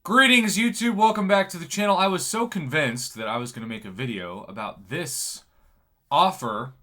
Greetings, YouTube. Welcome back to the channel. I was so convinced that I was going to make a video about this offer.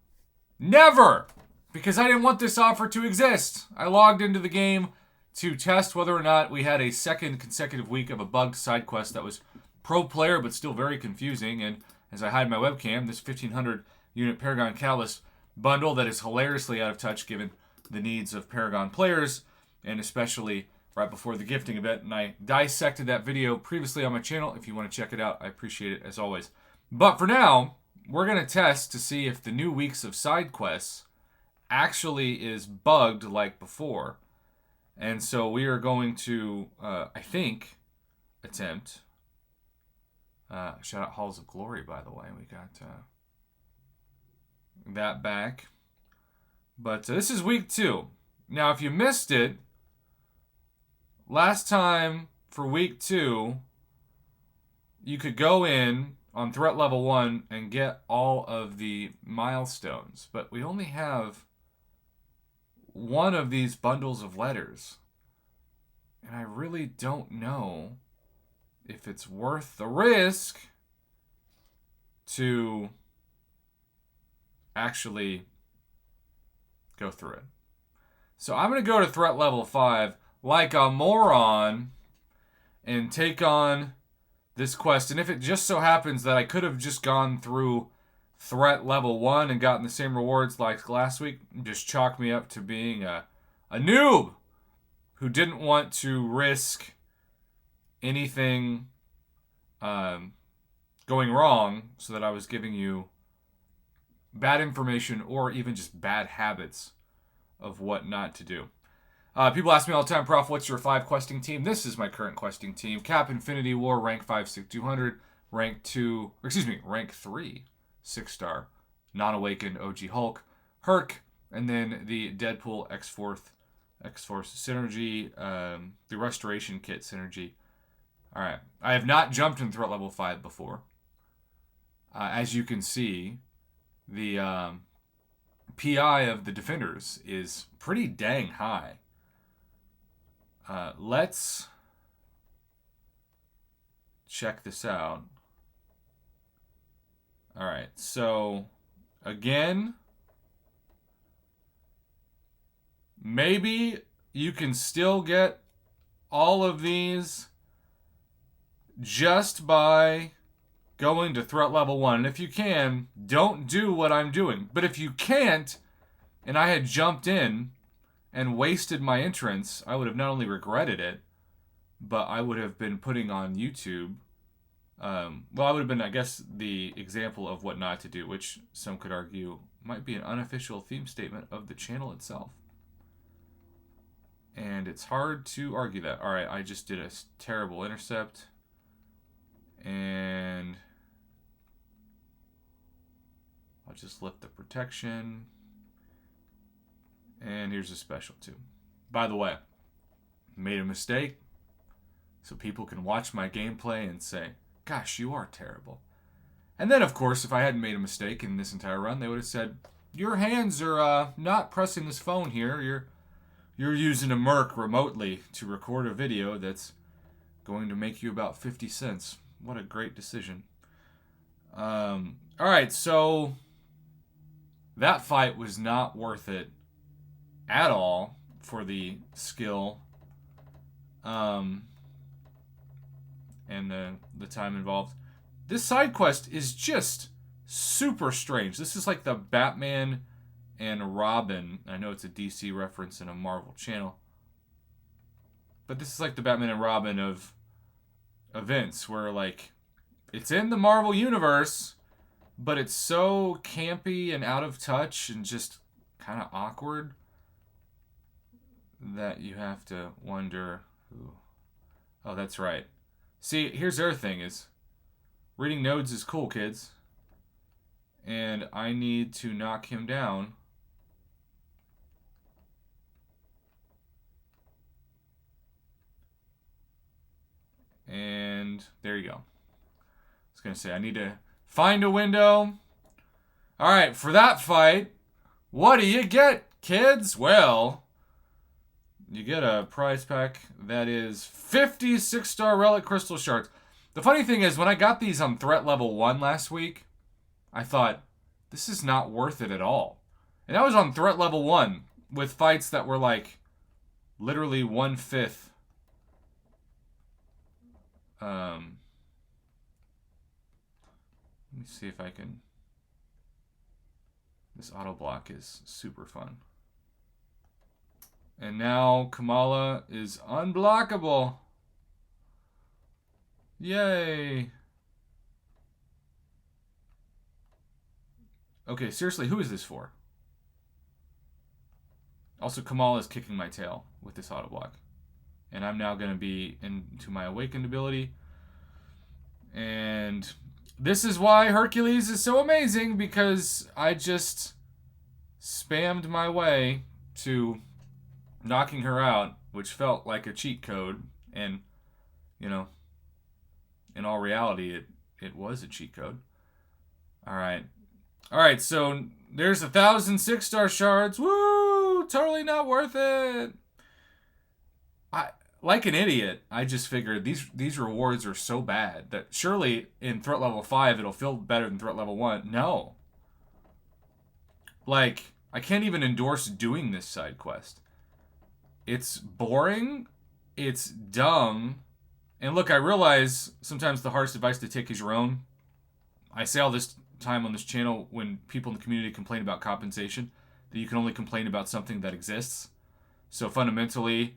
Never! Because I didn't want this offer to exist. I logged into the game to test whether or not we had a second consecutive week of a bugged side quest that was pro player but still very confusing. And as I hide my webcam, this 1500 unit Paragon Catalyst bundle that is hilariously out of touch given the needs of Paragon players, and especially right before the gifting event, and I dissected that video previously on my channel. If you want to check it out, I appreciate it as always. But for now, we're going to test to see if the new weeks of side quests actually is bugged like before. And so we are going to, I think, attempt. Shout out Halls of Glory, by the way. We got that back. But this is week 2. Now, if you missed it, last time for week 2, you could go in on threat level 1 and get all of the milestones. But we only have one of these bundles of letters. And I really don't know if it's worth the risk to actually go through it. So I'm going to go to threat level 5 like a moron and take on this quest. And if it just so happens that I could have just gone through threat level 1 and gotten the same rewards like last week, just chalk me up to being a noob who didn't want to risk anything going wrong so that I was giving you bad information or even just bad habits of what not to do. People ask me all the time, Prof, what's your 5 questing team? This is my current questing team. Cap Infinity War, rank 5, 200, rank 3, 6-star, non-awakened OG Hulk, Herc, and then the Deadpool X-Force synergy, the Restoration Kit synergy. Alright, I have not jumped in threat level 5 before. As you can see, the PI of the Defenders is pretty dang high. Let's check this out. Alright, so again, maybe you can still get all of these just by going to threat level 1. And if you can, don't do what I'm doing. But if you can't, and I had jumped in and wasted my entrance, I would have not only regretted it, but I would have been putting on YouTube. I would have been, I guess, the example of what not to do, which some could argue might be an unofficial theme statement of the channel itself. And it's hard to argue that. Alright, I just did a terrible intercept. And I'll just lift the protection. And here's a special too. By the way, made a mistake so people can watch my gameplay and say, gosh, you are terrible. And then, of course, if I hadn't made a mistake in this entire run, they would have said, your hands are not pressing this phone here. You're using a Merc remotely to record a video that's going to make you about 50 cents. What a great decision. Alright, so that fight was not worth it at all for the skill and the time involved. This side quest is just super strange. This is like the Batman and Robin. I know it's a DC reference in a Marvel channel, but this is like the Batman and Robin of events where, like, it's in the Marvel universe, but it's so campy and out of touch and just kind of awkward that you have to wonder who. Oh, that's right. See, here's the other thing is, reading nodes is cool, kids. And I need to knock him down. And there you go. I was going to say, I need to find a window. Alright, for that fight, what do you get, kids? Well, you get a prize pack that is 50 6-star relic crystal shards. The funny thing is, when I got these on threat level 1 last week, I thought, this is not worth it at all. And I was on threat level 1 with fights that were like literally 1/5. Let me see if I can. This auto block is super fun. And now Kamala is unblockable. Yay. Okay, seriously, who is this for? Also, Kamala is kicking my tail with this auto block. And I'm now going to be into my awakened ability. And this is why Hercules is so amazing, because I just spammed my way to knocking her out, which felt like a cheat code. And, you know, in all reality, it was a cheat code. Alright, so there's 1,000 6-star shards. Woo! Totally not worth it. Like an idiot, I just figured these rewards are so bad that surely in threat level 5 it'll feel better than threat level 1. No. Like, I can't even endorse doing this side quest. It's boring. It's dumb. And look, I realize sometimes the hardest advice to take is your own. I say all this time on this channel when people in the community complain about compensation, that you can only complain about something that exists. So fundamentally,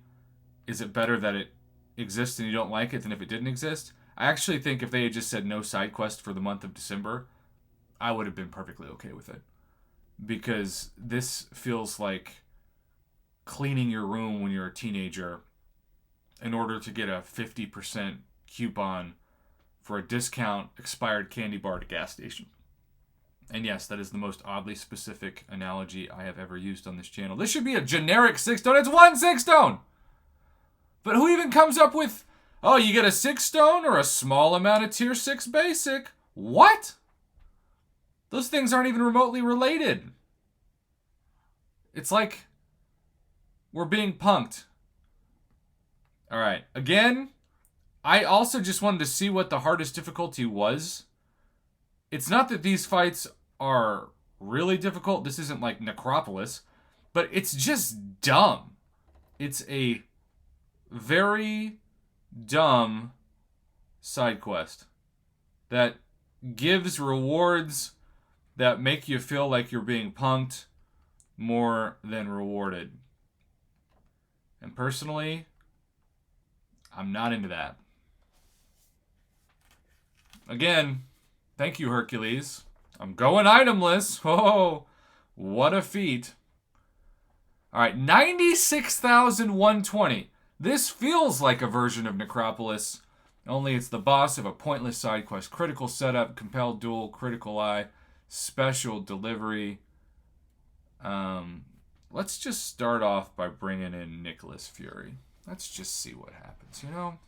is it better that it exists and you don't like it than if it didn't exist? I actually think if they had just said no side quest for the month of December, I would have been perfectly okay with it. Because this feels like cleaning your room when you're a teenager in order to get a 50% coupon for a discount expired candy bar at a gas station. And yes, that is the most oddly specific analogy I have ever used on this channel. This should be a generic 6-stone. It's 1 6-stone! But who even comes up with, oh, you get a 6-stone or a small amount of tier 6 basic? What? Those things aren't even remotely related. It's like we're being punked. Alright, again, I also just wanted to see what the hardest difficulty was. It's not that these fights are really difficult. This isn't like Necropolis. But it's just dumb. It's a very dumb side quest that gives rewards that make you feel like you're being punked more than rewarded. And personally, I'm not into that. Again, thank you, Hercules. I'm going itemless. Oh, what a feat. Alright, 96,120. This feels like a version of Necropolis, only it's the boss of a pointless side quest. Critical setup, compelled duel, critical eye, special delivery. Let's just start off by bringing in Nicholas Fury. Let's just see what happens, you know?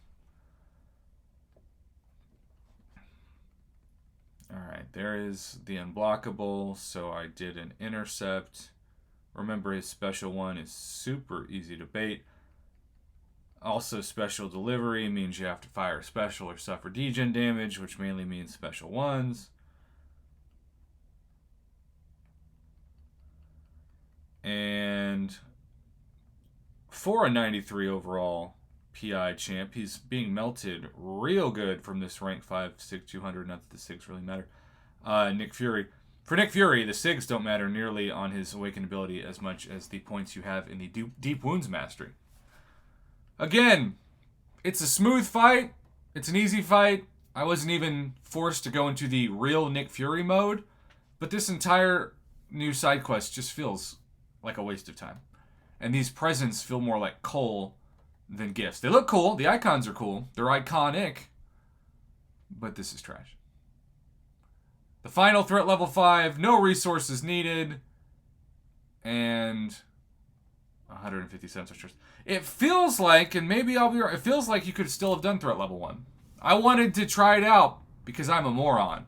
Alright, there is the unblockable, so I did an intercept. Remember, his special one is super easy to bait. Also, special delivery means you have to fire special or suffer degen damage, which mainly means special ones. And for a 93 overall PI champ, he's being melted real good from this rank 5 SIG 200. Not that the SIGs really matter. Nick Fury. For Nick Fury, the SIGs don't matter nearly on his awakened ability as much as the points you have in the Deep Wounds Mastery. Again, it's a smooth fight. It's an easy fight. I wasn't even forced to go into the real Nick Fury mode. But this entire new side quest just feels like a waste of time. And these presents feel more like coal than gifts. They look cool. The icons are cool. They're iconic. But this is trash. The final threat level 5. No resources needed. And 157 stars. It feels like, and maybe I'll be right, it feels like you could still have done threat level 1. I wanted to try it out because I'm a moron.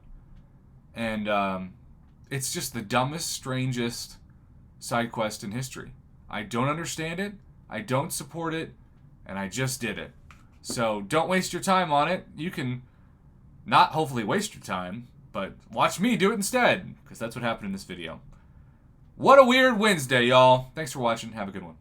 And it's just the dumbest, strangest side quest in history. I don't understand it. I don't support it, and I just did it. So don't waste your time on it. You can not hopefully waste your time, but watch me do it instead, because that's what happened in this video. What a weird Wednesday, y'all. Thanks for watching. Have a good one.